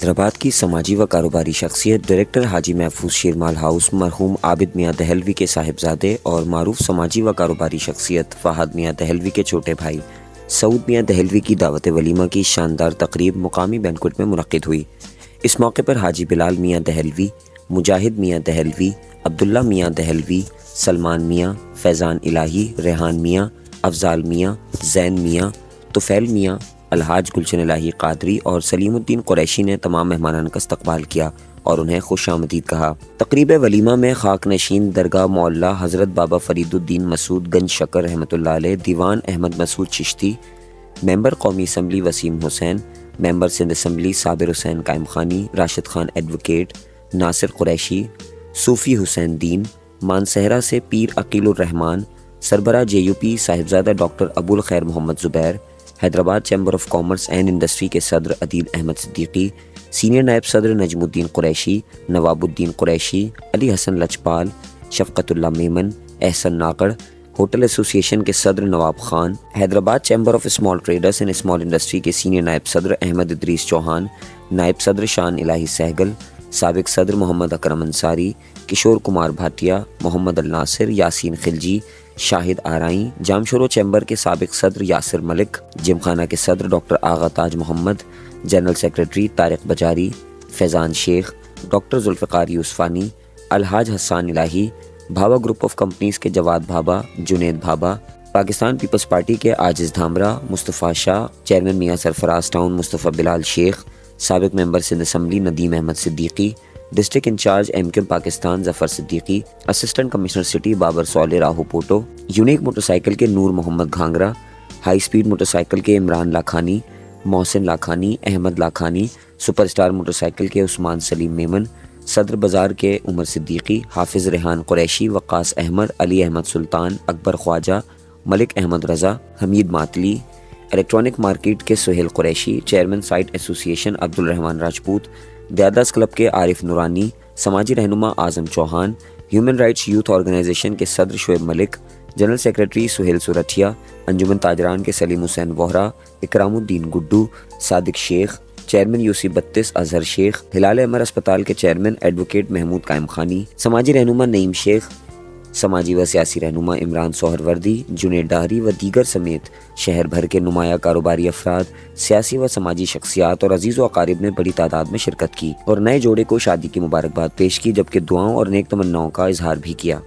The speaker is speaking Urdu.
حیدرآباد کی سماجی و کاروباری شخصیت ڈائریکٹر حاجی محفوظ شیرمال ہاؤس مرحوم عابد میاں دہلوی کے صاحبزادے اور معروف سماجی و کاروباری شخصیت فہد میاں دہلوی کے چھوٹے بھائی سعود میاں دہلوی کی دعوت ولیمہ کی شاندار تقریب مقامی بینکوٹ میں منعقد ہوئی۔ اس موقع پر حاجی بلال میاں دہلوی، مجاہد میاں دہلوی، عبداللہ میاں دہلوی، سلمان میاں، فیضان الہی، ریحان میاں، افضال میاں، زین میاں، طفیل میاں، الحاج گلشن الہی قادری اور سلیم الدین قریشی نے تمام مہمانان کا استقبال کیا اور انہیں خوش آمدید کہا۔ تقریب ولیمہ میں خاک نشین درگاہ معلیٰ حضرت بابا فرید الدین مسعود گنج شکر رحمۃ اللہ علیہ، دیوان احمد مسعود چشتی، ممبر قومی اسمبلی وسیم حسین، ممبر سندھ اسمبلی صابر حسین قائم خانی، راشد خان ایڈوکیٹ، ناصر قریشی، صوفی حسین دین، مانسہرہ سے پیر عقیل الرحمان، سربراہ JUP Sahibzada doctor Abu al-Khair Muhammad Zubair, Hyderabad chamber of commerce and industry کے صدر عدیل احمد صدیقی، سینئر نائب صدر نجم الدین قریشی، نواب الدین قریشی، علی حسن لجپال، شفقت اللہ میمن، احسن ناقڑ، ہوٹل ایسوسی ایشن کے صدر Nawab Khan, Hyderabad chamber of small traders and small industry کے سینئر نائب صدر احمد ادریس چوہان، نائب صدر شان الہی سہگل، سابق صدر محمد اکرم انصاری، کشور کمار بھاٹیا، محمد الناصر، یاسین خلجی، شاہد آرائیں، جامشورو چیمبر کے سابق صدر یاسر ملک، جم خانہ کے صدر ڈاکٹر آغا تاج محمد، جنرل سیکرٹری طارق بجاری، فیضان شیخ، ڈاکٹر ذوالفقار یوسفانی، الحاج حسان الہی، بھابا گروپ آف کمپنیز کے جواد بھابا، جنید بھابا، پاکستان پیپلز پارٹی کے عاجز دھامرا، مصطفیٰ شاہ، چیئرمین میاں سرفراز ٹاؤن مصطفیٰ بلال شیخ، سابق member Sindh assembly Nadeem Ahmed Siddiqui, district incharge MQ Pakistan Zafar Siddiqui, assistant commissioner city Babar Saleh Rahu Poto, unique motorcycle کے Noor Muhammad Ghangra, high speed motorcycle کے Imran Lakhani, Mohsin Lakhani, Ahmed Lakhani, super star motorcycle کے عثمان سلیم میمن، صدر بازار کے عمر صدیقی، حافظ ریحان قریشی، وقاص احمد، علی احمد سلطان، اکبر خواجہ، ملک احمد رضا، حمید ماتلی، الیکٹرانک مارکیٹ کے سہیل قریشی، چیئرمین سائٹ ایسوسی ایشن عبدالرحمان راجپوت، دیاداس کلب کے عارف نورانی، سماجی رہنما Azam Chauhan, human rights youth organization کے صدر شعیب ملک، جنرل سیکرٹری سہیل سورٹھیا، انجمن تاجران کے سلیم حسین وہرا، اکرام الدین گڈو، صادق شیخ، چیئرمین UC 32 اظہر شیخ، ہلال احمر اسپتال کے چیئرمین ایڈوکیٹ محمود قائم خانی، سماجی رہنما نعیم شیخ، سماجی و سیاسی رہنما عمران سہروردی، جنید ڈاری و دیگر سمیت شہر بھر کے نمایاں کاروباری افراد، سیاسی و سماجی شخصیات اور عزیز و اقارب نے بڑی تعداد میں شرکت کی اور نئے جوڑے کو شادی کی مبارکباد پیش کی، جبکہ دعاؤں اور نیک تمناؤں کا اظہار بھی کیا۔